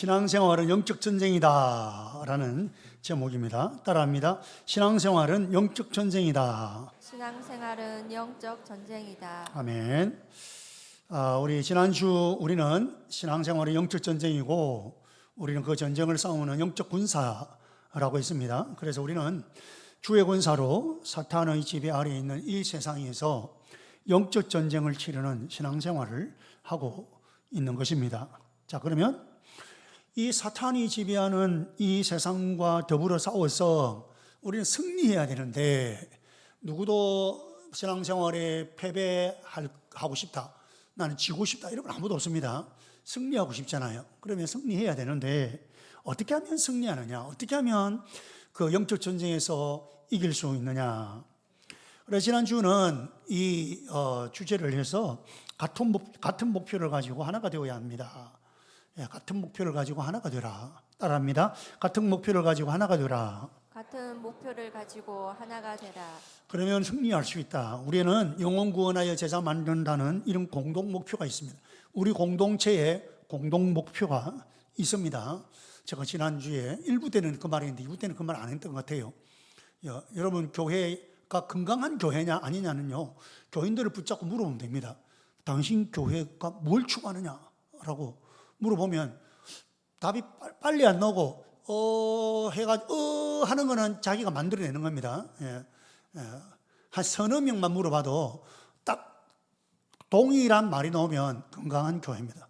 신앙생활은 영적 전쟁이다 라는 제목입니다. 따라합니다. 신앙생활은 영적 전쟁이다. 신앙생활은 영적 전쟁이다. 아멘. 우리 지난주 우리는 신앙생활은 영적 전쟁이고 우리는 그 전쟁을 싸우는 영적 군사라고 했습니다. 그래서 우리는 주의 군사로 사탄의 지배 아래에 있는 이 세상에서 영적 전쟁을 치르는 신앙생활을 하고 있는 것입니다. 자, 그러면 이 사탄이 지배하는 이 세상과 더불어 싸워서 우리는 승리해야 되는데, 누구도 신앙생활에 패배하고 싶다, 나는 지고 싶다, 이런 건 아무도 없습니다. 승리하고 싶잖아요. 그러면 승리해야 되는데 어떻게 하면 승리하느냐, 어떻게 하면 그 영적 전쟁에서 이길 수 있느냐. 그래서 지난주는 이 주제를 해서 같은 목표를 가지고 하나가 되어야 합니다. 같은 목표를 가지고 하나가 되라. 따라합니다. 같은 목표를 가지고 하나가 되라. 같은 목표를 가지고 하나가 되라. 그러면 승리할 수 있다. 우리는 영혼 구원하여 제자 만든다는 이런 공동 목표가 있습니다. 우리 공동체에 공동 목표가 있습니다. 제가 지난주에 1부 때는 그 말했는데 2부 때는 그 말 안 했던 것 같아요. 여러분, 교회가 건강한 교회냐 아니냐는요, 교인들을 붙잡고 물어보면 됩니다. 당신 교회가 뭘 추구하느냐라고 물어보면 답이 빨리 안 나오고 해가지고 하는 거는 자기가 만들어내는 겁니다. 한 서너 명만 물어봐도 딱 동일한 말이 나오면 건강한 교회입니다.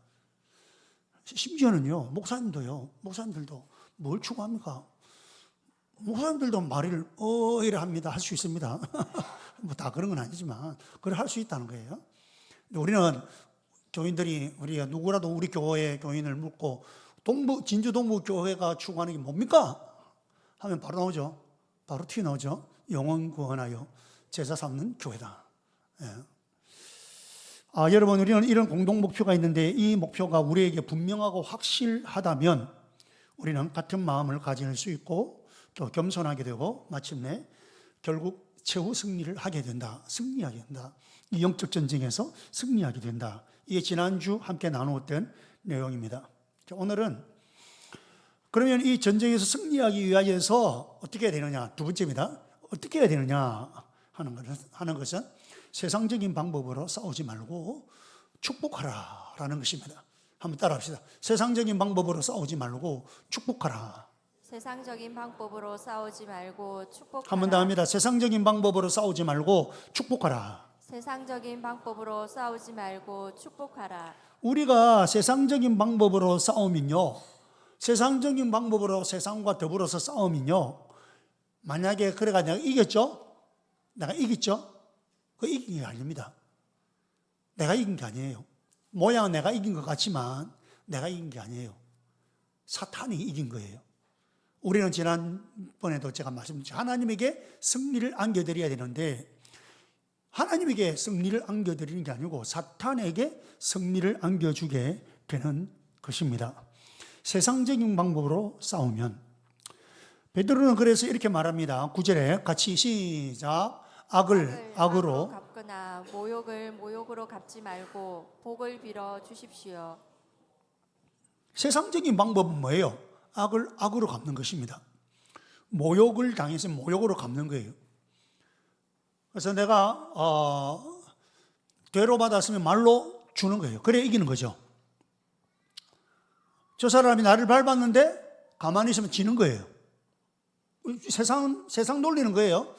심지어는요, 목사님들도 뭘 추구합니까? 목사님들도 말을 이래 합니다. 할 수 있습니다. 뭐 다 그런 건 아니지만 그걸 할 수 있다는 거예요. 우리는 교인들이, 우리가 누구라도 우리 교회 교인을 묻고 진주 동부 교회가 추구하는 게 뭡니까? 하면 바로 나오죠. 바로 튀어나오죠. 영혼 구원하여 제자 삼는 교회다. 여러분, 우리는 이런 공동 목표가 있는데 이 목표가 우리에게 분명하고 확실하다면 우리는 같은 마음을 가질 수 있고 또 겸손하게 되고 마침내 결국 최후 승리를 하게 된다. 승리하게 된다. 이 영적 전쟁에서 승리하게 된다. 이게 지난주 함께 나누었던 내용입니다. 오늘은 그러면 이 전쟁에서 승리하기 위하여서 어떻게 해야 되느냐, 두 번째입니다. 어떻게 해야 되느냐 하는 것은 세상적인 방법으로 싸우지 말고 축복하라 라는 것입니다. 한번 따라합시다. 세상적인 방법으로 싸우지 말고 축복하라. 세상적인 방법으로 싸우지 말고 축복하라. 한 번 더 합니다. 세상적인 방법으로 싸우지 말고 축복하라. 세상적인 방법으로 싸우지 말고 축복하라. 우리가 세상적인 방법으로 싸우면요, 세상적인 방법으로 세상과 더불어서 싸우면요, 만약에 그래가 내가 이겼죠? 내가 이겼죠? 그 이긴 게 아닙니다. 내가 이긴 게 아니에요. 모양은 내가 이긴 것 같지만 내가 이긴 게 아니에요. 사탄이 이긴 거예요. 우리는 지난번에도 제가 말씀드렸죠. 하나님에게 승리를 안겨드려야 되는데 하나님에게 승리를 안겨드리는 게 아니고 사탄에게 승리를 안겨주게 되는 것입니다. 세상적인 방법으로 싸우면, 베드로는 그래서 이렇게 말합니다. 9절에 같이 시작. 악을 악으로 갚거나 모욕을 모욕으로 갚지 말고 복을 빌어 주십시오. 세상적인 방법은 뭐예요? 악을 악으로 갚는 것입니다. 모욕을 당했으면 모욕으로 갚는 거예요. 그래서 내가 되로 받았으면 말로 주는 거예요. 그래 이기는 거죠. 저 사람이 나를 밟았는데 가만히 있으면 지는 거예요. 세상 놀리는 거예요.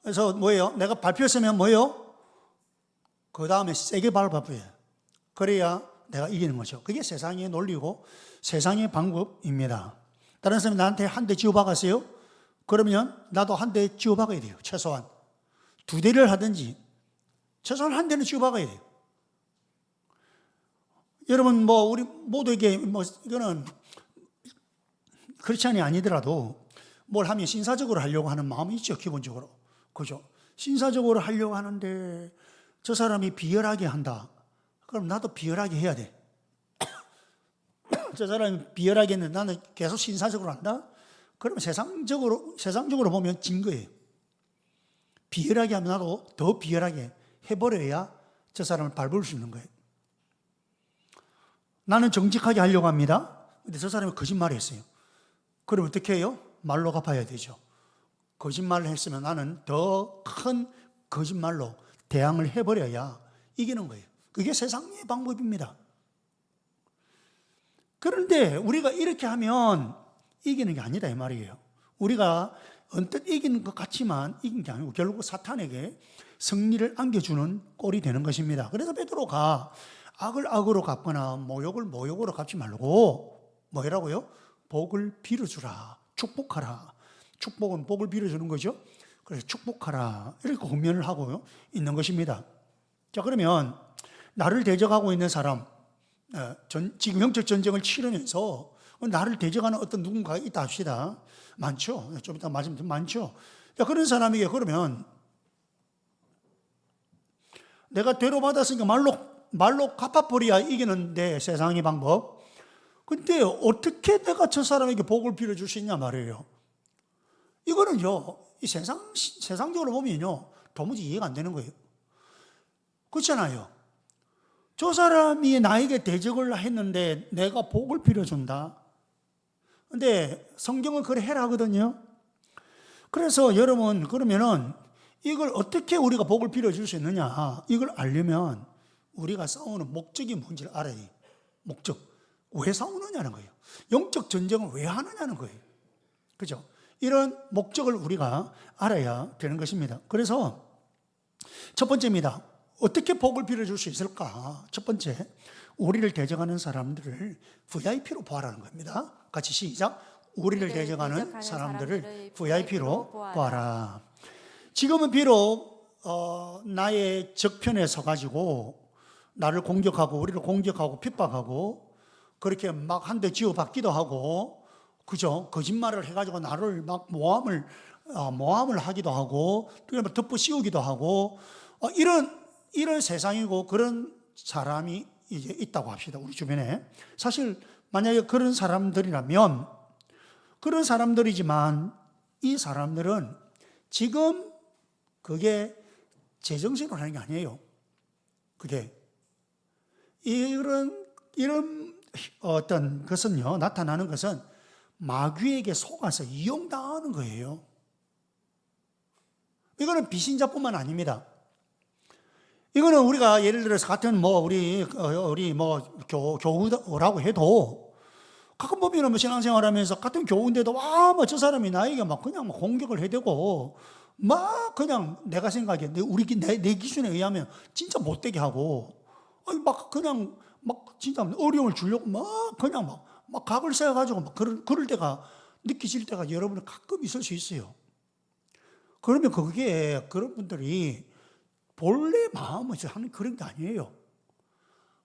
그래서 뭐예요? 내가 밟혔으면 뭐예요? 그 다음에 세게 밟아줘요. 그래야 내가 이기는 거죠. 그게 세상의 논리고 세상의 방법입니다. 다른 사람이 나한테 한 대 쥐어박았어요? 그러면 나도 한 대 쥐어박아야 돼요. 최소한 두 대를 하든지 최소한 한 대는 쥐어박아야 돼요. 여러분, 우리 모두에게 이거는 크리스찬이 아니더라도 뭘 하면 신사적으로 하려고 하는 마음이 있죠. 기본적으로. 그죠? 신사적으로 하려고 하는데 저 사람이 비열하게 한다. 그럼 나도 비열하게 해야 돼. 저 사람이 비열하게 했는데 나는 계속 신사적으로 한다? 그러면 세상적으로 보면 진 거예요. 비열하게 하면 나도 더 비열하게 해버려야 저 사람을 밟을 수 있는 거예요. 나는 정직하게 하려고 합니다. 근데 저 사람이 거짓말을 했어요. 그럼 어떻게 해요? 말로 갚아야 되죠. 거짓말을 했으면 나는 더 큰 거짓말로 대항을 해버려야 이기는 거예요. 그게 세상의 방법입니다. 그런데 우리가 이렇게 하면 이기는 게 아니다 이 말이에요. 우리가 언뜻 이기는 것 같지만 이긴 게 아니고 결국 사탄에게 승리를 안겨주는 꼴이 되는 것입니다. 그래서 베드로가 악을 악으로 갚거나 모욕을 모욕으로 갚지 말고 뭐라고요? 복을 빌어주라, 축복하라. 축복은 복을 빌어주는 거죠. 그래서 축복하라 이렇게 권면을 하고 있는 것입니다. 자, 그러면 나를 대적하고 있는 사람, 지금 영적 전쟁을 치르면서 나를 대적하는 어떤 누군가가 있다 합시다. 많죠. 좀 이따 말씀드리면 많죠. 자, 그런 사람에게 그러면 내가 대로 받았으니까 말로 갚아버려야 이기는데 세상의 방법. 근데 어떻게 내가 저 사람에게 복을 빌어줄 수 있냐 말이에요. 이거는요, 이 세상적으로 보면요, 도무지 이해가 안 되는 거예요. 그렇잖아요. 저 사람이 나에게 대적을 했는데 내가 복을 빌어준다. 근데 성경은 그래 해라 하거든요. 그래서 여러분, 그러면은 이걸 어떻게 우리가 복을 빌어줄 수 있느냐, 이걸 알려면 우리가 싸우는 목적이 뭔지를 알아야 돼요. 목적. 왜 싸우느냐는 거예요. 영적 전쟁을 왜 하느냐는 거예요. 그죠? 이런 목적을 우리가 알아야 되는 것입니다. 그래서 첫 번째입니다. 어떻게 복을 빌어줄 수 있을까? 첫 번째, 우리를 대적하는 사람들을 VIP로 보아라는 겁니다. 같이 시작. 우리를 대적하는 사람들을 VIP로 보아라. 지금은 비록 나의 적편에 서가지고 나를 공격하고 우리를 공격하고 핍박하고 그렇게 막 한 대 지어받기도 하고, 그죠? 거짓말을 해가지고 나를 막 모함을 하기도 하고, 덮어 씌우기도 하고, 이런 세상이고 그런 사람이 이제 있다고 합시다. 우리 주변에. 사실 만약에 그런 사람들이라면, 그런 사람들이지만 이 사람들은 지금 그게 제정신으로 하는 게 아니에요. 그게 이런 어떤 것은요, 나타나는 것은 마귀에게 속아서 이용당하는 거예요. 이거는 비신자뿐만 아닙니다. 이거는 우리가 예를 들어서 같은 우리 교우라고 해도 가끔 보면 신앙생활하면서 같은 교우인데도 저 사람이 나에게 그냥 공격을 해대고 그냥 내가 생각해 내 기준에 의하면 진짜 못되게 하고 그냥 진짜 어려움을 주려고 그냥 각을 세워가지고 그럴 때가 느끼실 때가 여러분은 가끔 있을 수 있어요. 그러면 그게 그런 분들이 본래 마음은 하는 그런 게 아니에요.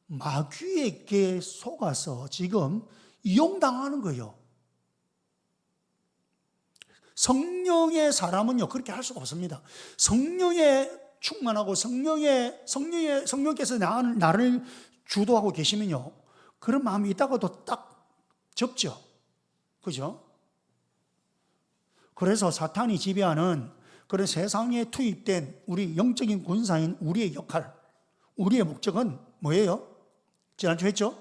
마귀에게 속아서 지금 이용당하는 거예요. 성령의 사람은요 그렇게 할 수가 없습니다. 성령에 충만하고 성령께서 나를 주도하고 계시면요 그런 마음이 있다가도 딱 접죠. 그죠? 그래서 사탄이 지배하는 그런 세상에 투입된 우리 영적인 군사인 우리의 역할, 우리의 목적은 뭐예요? 지난주에 했죠?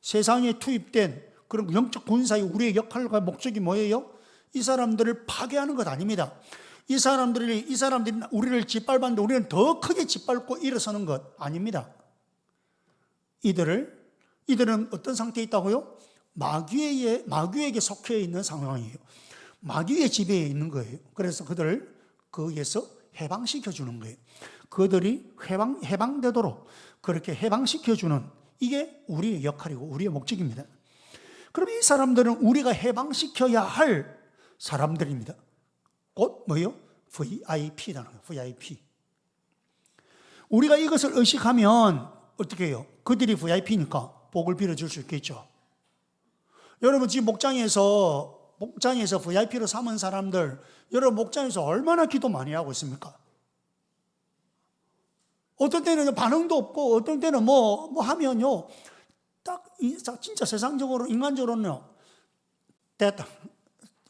세상에 투입된 그런 영적 군사의 우리의 역할과 목적이 뭐예요? 이 사람들을 파괴하는 것 아닙니다. 이 사람들이 우리를 짓밟았는데 우리는 더 크게 짓밟고 일어서는 것 아닙니다. 이들은 어떤 상태에 있다고요? 마귀에게 속해 있는 상황이에요. 마귀의 지배에 있는 거예요. 그래서 그들을 거기에서 해방시켜 주는 거예요. 그들이 해방되도록 그렇게 해방시켜 주는 이게 우리의 역할이고 우리의 목적입니다. 그럼 이 사람들은 우리가 해방시켜야 할 사람들입니다. 곧 뭐예요? VIP라는 거예요. VIP. 우리가 이것을 의식하면 어떻게 해요? 그들이 VIP니까 복을 빌어줄 수 있겠죠. 여러분 지금 목장에서 VIP로 삼은 사람들, 여러분 목장에서 얼마나 기도 많이 하고 있습니까? 어떤 때는 반응도 없고 어떤 때는 하면요 진짜 세상적으로 인간적으로는요 됐다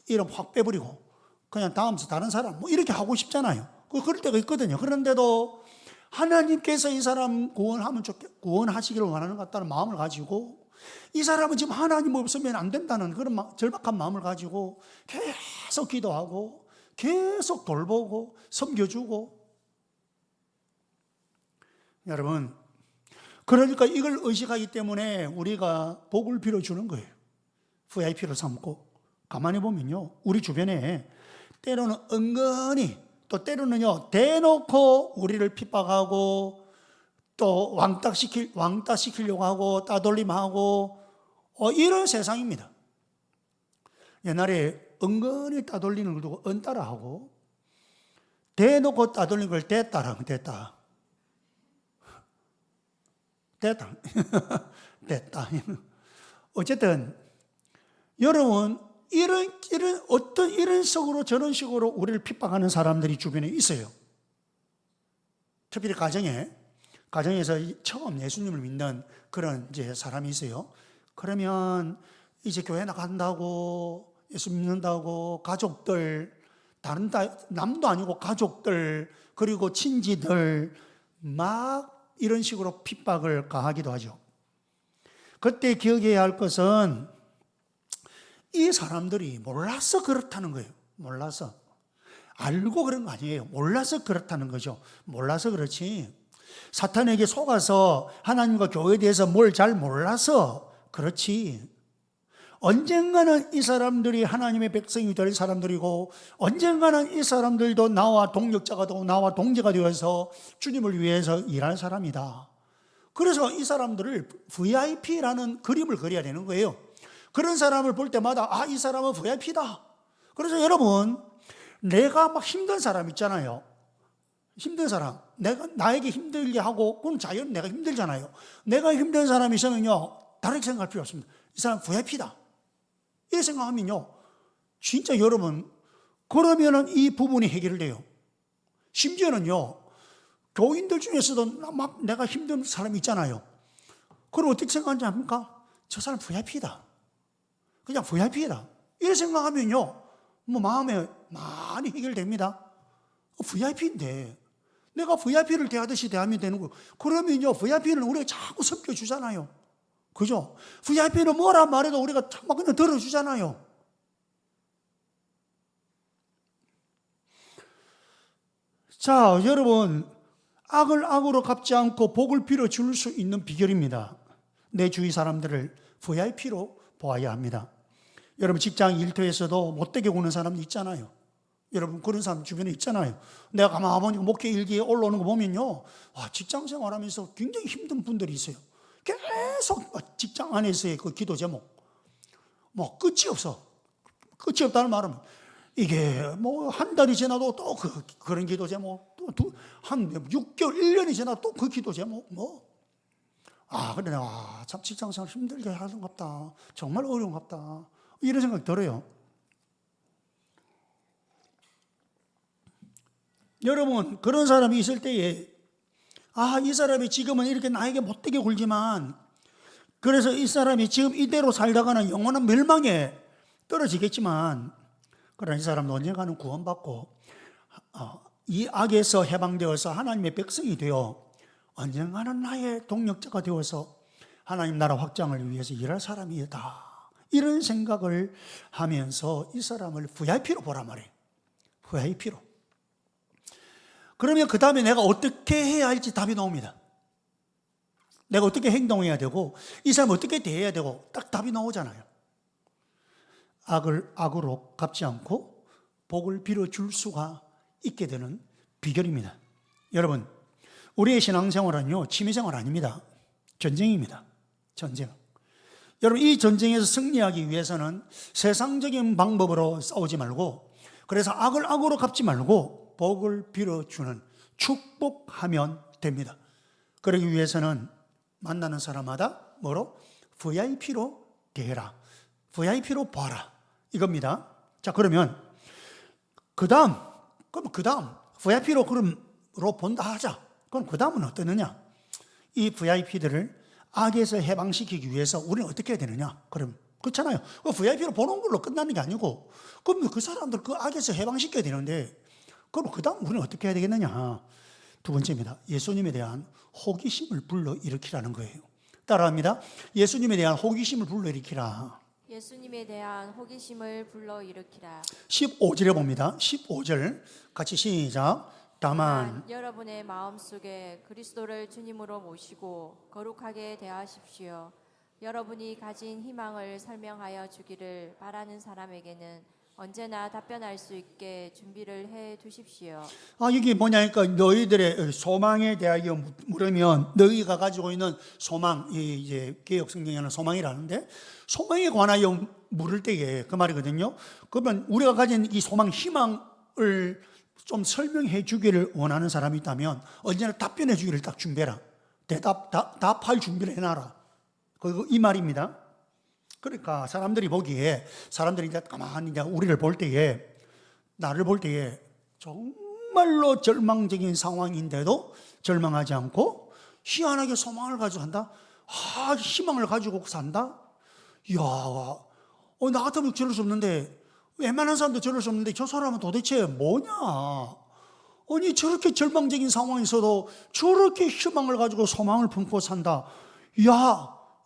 이름 확 빼버리고 그냥 다음서 다른 사람 이렇게 하고 싶잖아요. 그럴 때가 있거든요. 그런데도 하나님께서 이 사람 구원하시기를 원하는 것 같다는 마음을 가지고 이 사람은 지금 하나님 없으면 안 된다는 그런 절박한 마음을 가지고 계속 기도하고 계속 돌보고 섬겨주고. 여러분, 그러니까 이걸 의식하기 때문에 우리가 복을 빌어주는 거예요. VIP를 삼고. 가만히 보면요, 우리 주변에 때로는 은근히, 또 때로는요 대놓고 우리를 핍박하고 또 왕따시키려고 하고 따돌림하고 이런 세상입니다. 옛날에 은근히 따돌리는 걸 두고 은따라하고, 대놓고 따돌리는 걸 대따라, 됐다. 어쨌든 여러분, 이런 식으로 저런 식으로 우리를 핍박하는 사람들이 주변에 있어요. 특별히 가정에서 처음 예수님을 믿는 그런 이제 사람이 있어요. 그러면 이제 교회 나간다고, 예수 믿는다고 가족들, 남도 아니고 가족들, 그리고 친지들 막 이런 식으로 핍박을 가하기도 하죠. 그때 기억해야 할 것은 이 사람들이 몰라서 그렇다는 거예요. 몰라서. 알고 그런 거 아니에요. 몰라서 그렇다는 거죠. 몰라서 그렇지. 사탄에게 속아서 하나님과 교회에 대해서 뭘 잘 몰라서 그렇지. 언젠가는 이 사람들이 하나님의 백성이 될 사람들이고, 언젠가는 이 사람들도 나와 동력자가 되고 나와 동제가 되어서 주님을 위해서 일할 사람이다. 그래서 이 사람들을 VIP라는 그림을 그려야 되는 거예요. 그런 사람을 볼 때마다 이 사람은 VIP다. 그래서 여러분, 내가 막 힘든 사람 있잖아요. 힘든 사람, 나에게 힘들게 하고, 그건 자연 내가 힘들잖아요. 내가 힘든 사람이 있으면요, 다르게 생각할 필요 없습니다. 이 사람 VIP다. 이렇게 생각하면요, 진짜 여러분, 그러면은 이 부분이 해결돼요. 심지어는요, 교인들 중에서도 막 내가 힘든 사람이 있잖아요. 그걸 어떻게 생각하는지 압니까? 저 사람 VIP다. 그냥 VIP다. 이렇게 생각하면요, 뭐 마음에 많이 해결됩니다. VIP인데 내가 VIP를 대하듯이 대하면 되는 거예요. 그러면요, VIP는 우리가 자꾸 섬겨주잖아요. 그죠? VIP는 뭐라 말해도 우리가 막 그냥 들어주잖아요. 자, 여러분, 악을 악으로 갚지 않고 복을 빌어줄 수 있는 비결입니다. 내 주위 사람들을 VIP로 보아야 합니다. 여러분, 직장 일터에서도 못되게 구는 사람도 있잖아요. 여러분, 그런 사람 주변에 있잖아요. 내가 가만히 보니까 목회 일기에 올라오는 거 보면요, 직장 생활하면서 굉장히 힘든 분들이 있어요. 계속 직장 안에서의 그 기도 제목, 뭐 끝이 없어. 끝이 없다는 말은 이게 뭐 한 달이 지나도 또 그런 기도 제목, 또 한 6개월, 1년이 지나도 또 그 기도 제목, 그래, 참 직장 생활 힘들게 하는갑다. 정말 어려운갑다. 이런 생각이 들어요. 여러분, 그런 사람이 있을 때에 이 사람이 지금은 이렇게 나에게 못되게 굴지만, 그래서 이 사람이 지금 이대로 살다가는 영원한 멸망에 떨어지겠지만, 그러나 이 사람은 언젠가는 구원받고 이 악에서 해방되어서 하나님의 백성이 되어 언젠가는 나의 동력자가 되어서 하나님 나라 확장을 위해서 일할 사람이다. 이런 생각을 하면서 이 사람을 VIP로 보란 말이에요. VIP로. 그러면 그 다음에 내가 어떻게 해야 할지 답이 나옵니다. 내가 어떻게 행동해야 되고, 이 사람 어떻게 대해야 되고, 딱 답이 나오잖아요. 악을 악으로 갚지 않고 복을 빌어줄 수가 있게 되는 비결입니다. 여러분, 우리의 신앙생활은요, 취미생활 아닙니다. 전쟁입니다. 전쟁. 여러분, 이 전쟁에서 승리하기 위해서는 세상적인 방법으로 싸우지 말고, 그래서 악을 악으로 갚지 말고 복을 빌어주는, 축복하면 됩니다. 그러기 위해서는 만나는 사람마다 VIP로 대해라. VIP로 봐라. 이겁니다. 자, 그러면 그 다음 VIP로 본다 하자. 그럼 그 다음은 어떠느냐? 이 VIP들을 악에서 해방시키기 위해서 우리는 어떻게 해야 되느냐? 그럼 그렇잖아요. VIP로 보는 걸로 끝나는 게 아니고, 그럼 그 사람들 그 악에서 해방시켜야 되는데, 그럼 그 다음 우리는 어떻게 해야 되겠느냐? 두 번째입니다. 예수님에 대한 호기심을 불러일으키라는 거예요. 따라합니다. 예수님에 대한 호기심을 불러일으키라. 예수님에 대한 호기심을 불러일으키라. 15절에 봅니다. 15절 같이 시작. 다만 여러분의 마음속에 그리스도를 주님으로 모시고 거룩하게 대하십시오. 여러분이 가진 희망을 설명하여 주기를 바라는 사람에게는 언제나 답변할 수 있게 준비를 해 두십시오. 이게 뭐냐니까 너희들의 소망에 대하여 물으면 너희가 가지고 있는 소망, 이제 개혁 성경에는 소망이라는데 소망에 관하여 물을 때에 그 말이거든요. 그러면 우리가 가진 이 소망, 희망을 좀 설명해 주기를 원하는 사람이 있다면 언제나 답변해 주기를 딱 준비해라. 답할 준비를 해놔라. 이 말입니다. 그러니까 사람들이 보기에 사람들이 이제 가만히 이제 우리를 볼 때에 나를 볼 때에 정말로 절망적인 상황인데도 절망하지 않고 희한하게 소망을 가지고 산다. 희망을 가지고 산다. 이야, 나 같으면 저럴 수 없는데 웬만한 사람도 저럴 수 없는데 저 사람은 도대체 뭐냐? 아니 저렇게 절망적인 상황에서도 저렇게 희망을 가지고 소망을 품고 산다.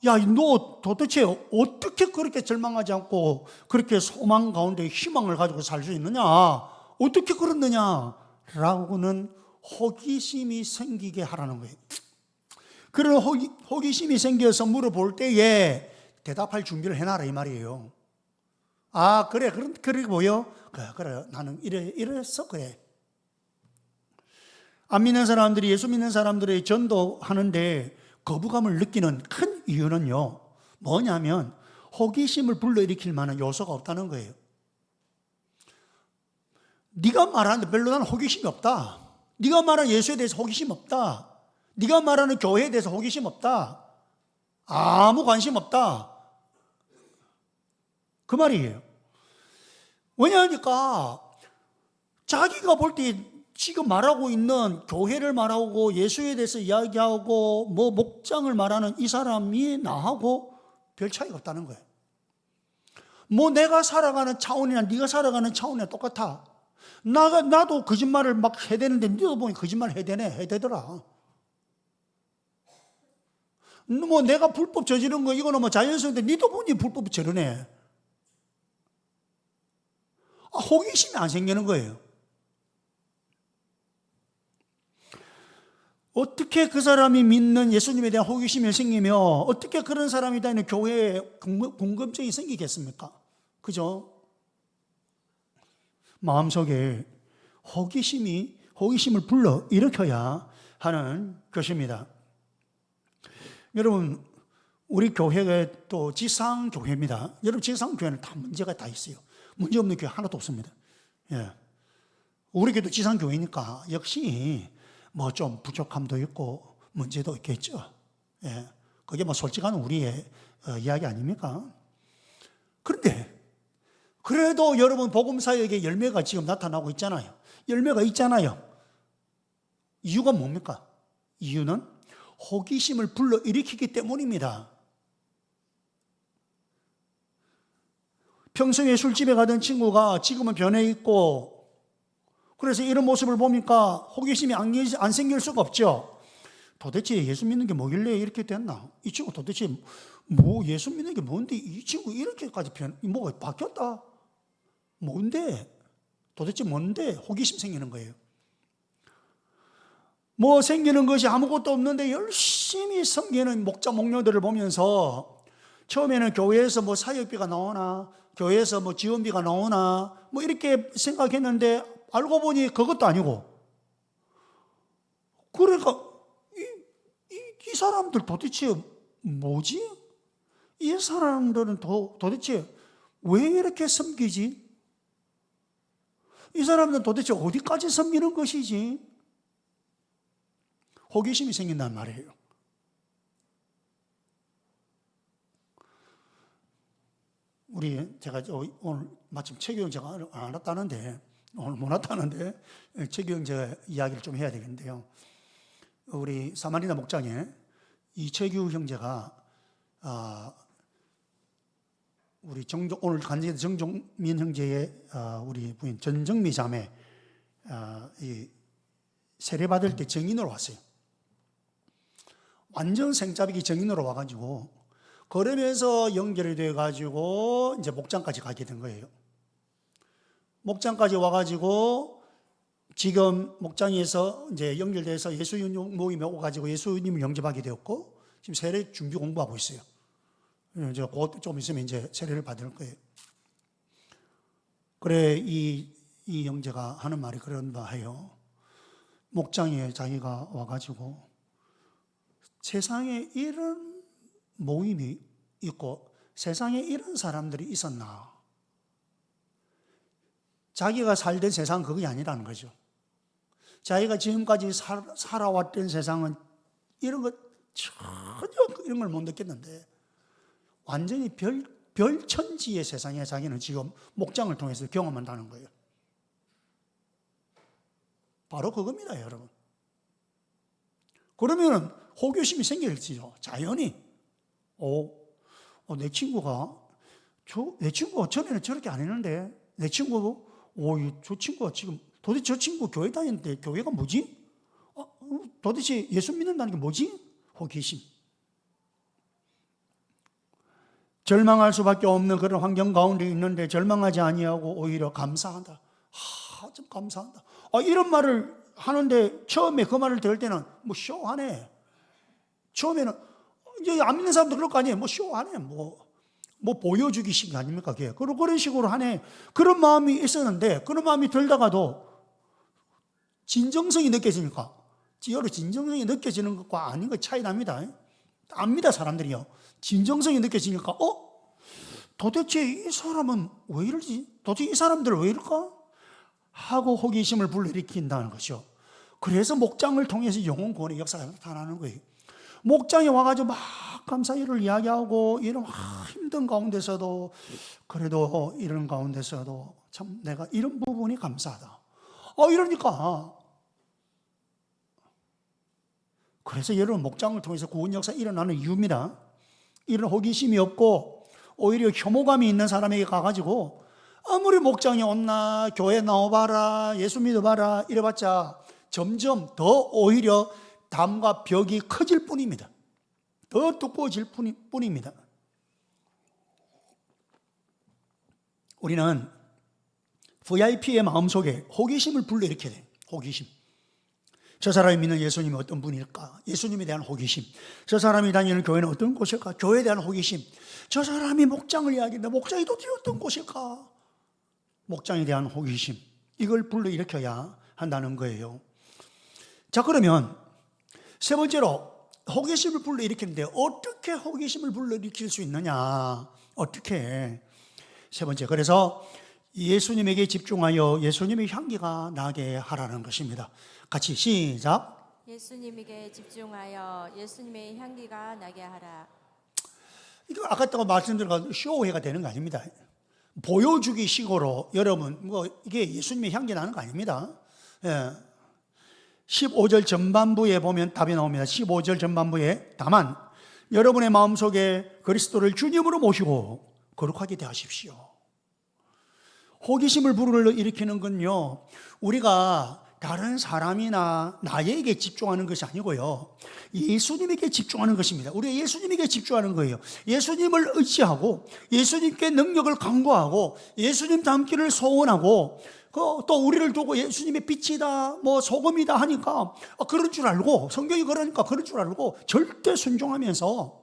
야, 너 도대체 어떻게 그렇게 절망하지 않고 그렇게 소망 가운데 희망을 가지고 살 수 있느냐? 어떻게 그렇느냐? 라고는 호기심이 생기게 하라는 거예요. 그런 호기심이 생겨서 물어볼 때에 대답할 준비를 해놔라 이 말이에요. 그래 보여? 그래 나는 이랬어 그래. 안 믿는 사람들이 예수 믿는 사람들의 전도하는데 거부감을 느끼는 큰 이유는요, 뭐냐면 호기심을 불러일으킬 만한 요소가 없다는 거예요. 네가 말하는데 별로 나는 호기심이 없다. 네가 말하는 예수에 대해서 호기심 없다. 네가 말하는 교회에 대해서 호기심 없다. 아무 관심 없다. 그 말이에요. 왜냐하니까 자기가 볼 때 지금 말하고 있는 교회를 말하고 예수에 대해서 이야기하고 뭐 목장을 말하는 이 사람이 나하고 별 차이가 없다는 거예요. 뭐 내가 살아가는 차원이나 네가 살아가는 차원이나 똑같아. 나도 거짓말을 막 해대는데 너도 보니 거짓말 해대더라. 뭐 내가 불법 저지른 거 이거는 뭐 자연스러운데 너도 보니 불법 저러네. 호기심이 안 생기는 거예요. 어떻게 그 사람이 믿는 예수님에 대한 호기심이 생기며 어떻게 그런 사람이 다니는 교회에 궁금증이 생기겠습니까? 그죠? 마음속에 호기심을 불러 일으켜야 하는 것입니다. 여러분, 우리 교회가 또 지상교회입니다. 여러분, 지상교회는 다 문제가 다 있어요. 문제 없는 교회 하나도 없습니다. 예. 우리 교회도 지상교회니까 역시 뭐 좀 부족함도 있고 문제도 있겠죠. 예. 그게 뭐 솔직한 우리의 이야기 아닙니까? 그런데 그래도 여러분 복음사역의 열매가 지금 나타나고 있잖아요. 열매가 있잖아요. 이유가 뭡니까? 이유는 호기심을 불러일으키기 때문입니다. 평소에 술집에 가던 친구가 지금은 변해 있고 그래서 이런 모습을 보니까 호기심이 안 생길 수가 없죠. 도대체 예수 믿는 게 뭐길래 이렇게 됐나? 이 친구 도대체 뭐 예수 믿는 게 뭔데 이 친구 이렇게까지 뭐가 바뀌었다? 뭔데? 도대체 뭔데? 호기심 생기는 거예요. 뭐 생기는 것이 아무것도 없는데 열심히 섬기는 목자 목녀들을 보면서 처음에는 교회에서 뭐 사역비가 나오나 교회에서 뭐 지원비가 나오나 뭐 이렇게 생각했는데 알고 보니 그것도 아니고 그러니까 이 사람들 도대체 뭐지? 이 사람들은 도대체 왜 이렇게 섬기지? 이 사람들은 도대체 어디까지 섬기는 것이지? 호기심이 생긴단 말이에요. 제가 오늘 마침 최규 형제가 안 왔다는데 오늘 못 왔다는데 최규 형제 이야기를 좀 해야 되겠는데요. 우리 사마리나 목장에 이최규 형제가 우리 오늘 간증의 정종민 형제의 우리 부인 전정미 자매 이 세례 받을 때 증인으로 왔어요. 완전 생짜배기 정인으로 와가지고 그러면서 연결이 돼가지고 이제 목장까지 가게 된 거예요. 목장까지 와가지고 지금 목장에서 이제 연결돼서 예수님 모임에 오가지고 예수님을 영접하게 되었고 지금 세례 준비 공부하고 있어요. 이제 곧 좀 있으면 이제 세례를 받을 거예요. 그래 이 형제가 하는 말이 그런다 해요. 목장에 자기가 와가지고 세상에 이런 모임이 있고 세상에 이런 사람들이 있었나. 자기가 살던 세상은 그게 아니라는 거죠. 자기가 지금까지 살아왔던 세상은 이런 것 전혀 이런 걸 못 느꼈는데 완전히 별천지의 세상에 자기는 지금 목장을 통해서 경험한다는 거예요. 바로 그겁니다, 여러분. 그러면 호기심이 생길지요. 자연히. 내 친구가 전에는 저렇게 안 했는데 내 친구, 저 친구가 지금 도대체 저 친구 교회 다니는데 교회가 뭐지? 도대체 예수 믿는다는 게 뭐지? 호기심. 절망할 수밖에 없는 그런 환경 가운데 있는데 절망하지 아니하고 오히려 감사한다. 좀 감사한다. 이런 말을 하는데 처음에 그 말을 들을 때는 뭐 쇼하네. 처음에는 이제 안 믿는 사람도 그럴 거 아니에요. 뭐 쇼하네. 뭐 보여주기식 아닙니까? 그게. 그런 식으로 하네. 그런 마음이 있었는데 그런 마음이 들다가도 진정성이 느껴지니까 여러 진정성이 느껴지는 것과 아닌 것 차이 납니다. 압니다, 사람들이요. 진정성이 느껴지니까 도대체 이 사람은 왜 이러지? 도대체 이 사람들은 왜 이럴까? 하고 호기심을 불러일으킨다는 거죠. 그래서 목장을 통해서 영혼 구원의 역사가 나타나는 거예요. 목장에 와가지고 막 감사일을 이야기하고 이런 힘든 가운데서도 그래도 이런 가운데서도 참 내가 이런 부분이 감사하다. 이러니까 그래서 여러분 목장을 통해서 구원 역사 일어나는 이유입니다. 이런 호기심이 없고 오히려 혐오감이 있는 사람에게 가가지고 아무리 목장에 온나 교회 나와봐라 예수 믿어봐라 이래봤자 점점 더 오히려 담과 벽이 커질 뿐입니다. 더 두꺼워질 뿐입니다. 우리는 VIP의 마음속에 호기심을 불러일으켜야 돼요. 호기심. 저 사람이 믿는 예수님이 어떤 분일까? 예수님에 대한 호기심. 저 사람이 다니는 교회는 어떤 곳일까? 교회에 대한 호기심. 저 사람이 목장을 이야기한다. 목장이 도대체 어떤 곳일까? 목장에 대한 호기심. 이걸 불러일으켜야 한다는 거예요. 자, 그러면 세 번째로 호기심을 불러일으키는데 어떻게 호기심을 불러일으킬 수 있느냐? 어떻게? 세 번째, 그래서 예수님에게 집중하여 예수님의 향기가 나게 하라는 것입니다. 같이 시작. 예수님에게 집중하여 예수님의 향기가 나게 하라. 이거 아까 말씀드린 쇼회가 되는 거 아닙니다. 보여주기 식으로 여러분 이게 예수님의 향기 나는 거 아닙니다. 15절 전반부에 보면 답이 나옵니다. 15절 전반부에 다만 여러분의 마음속에 그리스도를 주님으로 모시고 거룩하게 대하십시오. 호기심을 불러일으키는 건요, 우리가 다른 사람이나 나에게 집중하는 것이 아니고요, 예수님에게 집중하는 것입니다. 우리가 예수님에게 집중하는 거예요. 예수님을 의지하고 예수님께 능력을 강구하고 예수님 닮기를 소원하고 또 우리를 두고 예수님의 빛이다 소금이다 하니까 그런 줄 알고, 성경이 그러니까 그런 줄 알고 절대 순종하면서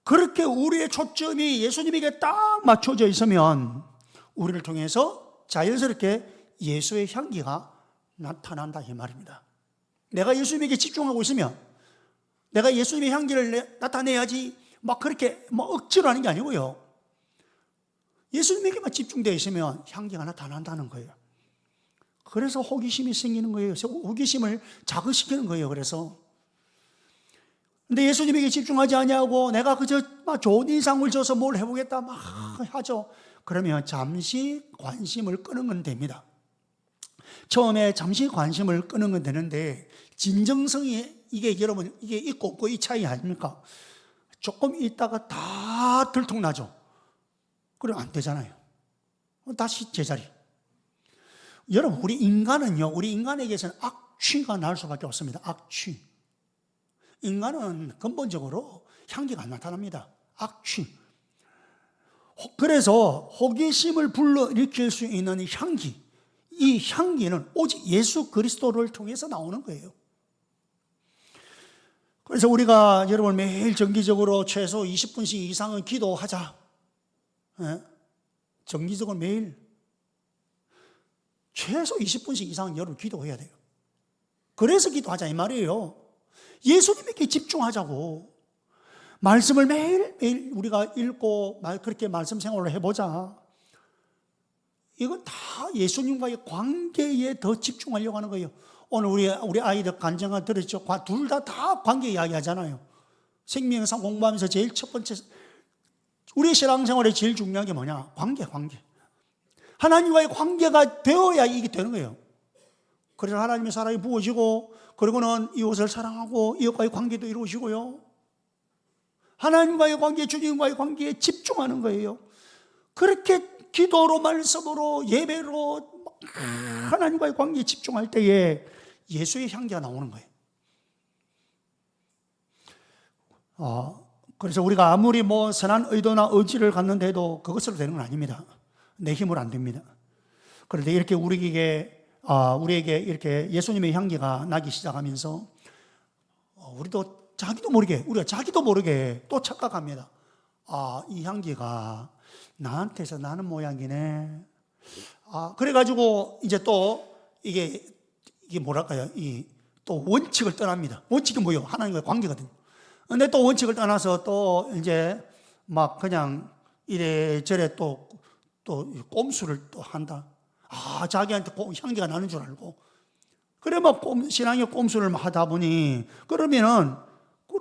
그렇게 우리의 초점이 예수님에게 딱 맞춰져 있으면 우리를 통해서 자연스럽게 예수의 향기가 나타난다 이 말입니다. 내가 예수님에게 집중하고 있으면 내가 예수님의 향기를 나타내야지 그렇게 억지로 하는 게 아니고요, 예수님에게만 집중되어 있으면 향기가 나타난다는 거예요. 그래서 호기심이 생기는 거예요. 호기심을 자극시키는 거예요. 근데 예수님에게 집중하지 아니하고 내가 그저 좋은 인상을 줘서 뭘 해보겠다 하죠. 그러면 잠시 관심을 끄는 건 됩니다. 처음에 잠시 관심을 끄는 건 되는데 진정성이 여러분 이게 있고 없고 이 차이 아닙니까? 조금 있다가 다 들통나죠. 그러면 안 되잖아요. 다시 제자리. 여러분 우리 인간에게서는 악취가 날 수밖에 없습니다. 악취. 인간은 근본적으로 향기가 안 나타납니다. 악취. 그래서 호기심을 불러일으킬 수 있는 향기, 이 향기는 오직 예수 그리스도를 통해서 나오는 거예요. 그래서 우리가 여러분 매일 정기적으로 최소 20분씩 이상은 기도하자. 정기적으로 매일 최소 20분씩 이상은 여러분 기도해야 돼요. 그래서 기도하자 이 말이에요. 예수님에게 집중하자고. 말씀을 매일매일 우리가 읽고 그렇게 말씀 생활을 해보자. 이건 다 예수님과의 관계에 더 집중하려고 하는 거예요. 오늘 우리 아이들 간증을 들었죠. 둘 다 관계 이야기 하잖아요. 생명상 공부하면서 제일 첫 번째, 우리 신앙생활에 제일 중요한 게 뭐냐? 관계. 하나님과의 관계가 되어야 이게 되는 거예요. 그래서 하나님의 사랑이 부어지고, 그리고는 이웃을 사랑하고, 이웃과의 관계도 이루어지고요. 하나님과의 관계, 주님과의 관계에 집중하는 거예요. 그렇게 기도로, 말씀으로, 예배로 하나님과의 관계에 집중할 때에 예수의 향기가 나오는 거예요. 그래서 우리가 아무리 선한 의도나 의지를 갖는데도 그것으로 되는 건 아닙니다. 내 힘으로 안 됩니다. 그런데 이렇게 우리에게 이렇게 예수님의 향기가 나기 시작하면서 우리가 자기도 모르게 또 착각합니다. 이 향기가 나한테서 나는 모양이네. 그래가지고 이제 또 이게 뭐랄까요? 또 원칙을 떠납니다. 원칙이 뭐예요? 하나님과의 관계거든요. 근데 또 원칙을 떠나서 또 이제 막 그냥 이래저래 또 꼼수를 또 한다. 자기한테 향기가 나는 줄 알고. 그래 막 신앙의 꼼수를 하다 보니 그러면은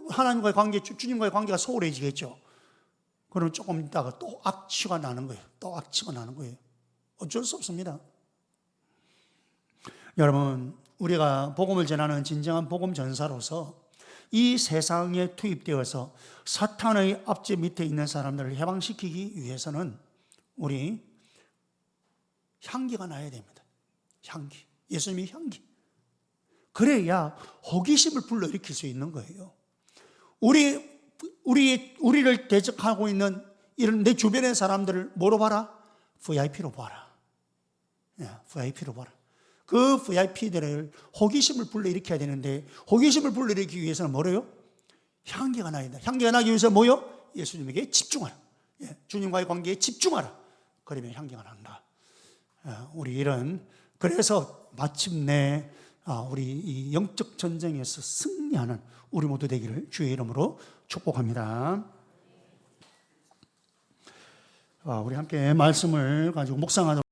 하나님과의 관계, 주님과의 관계가 소홀해지겠죠. 그럼 조금 있다가 또 악취가 나는 거예요. 어쩔 수 없습니다. 여러분, 우리가 복음을 전하는 진정한 복음 전사로서 이 세상에 투입되어서 사탄의 압제 밑에 있는 사람들을 해방시키기 위해서는 우리 향기가 나야 됩니다. 향기. 예수님의 향기. 그래야 호기심을 불러일으킬 수 있는 거예요. 우리를 대적하고 있는 이런 내 주변의 사람들을 뭐로 봐라? VIP로 봐라. VIP로 봐라. 그 VIP들을 호기심을 불러일으켜야 되는데, 호기심을 불러일으키기 위해서는 뭐래요? 향기가 나야 된다. 향기가 나기 위해서 뭐요? 예수님에게 집중하라. 주님과의 관계에 집중하라. 그러면 향기가 난다. 그래서 마침내 우리 이 영적 전쟁에서 승리하는 우리 모두 되기를 주의 이름으로 축복합니다. 우리 함께 말씀을 가지고 묵상하도록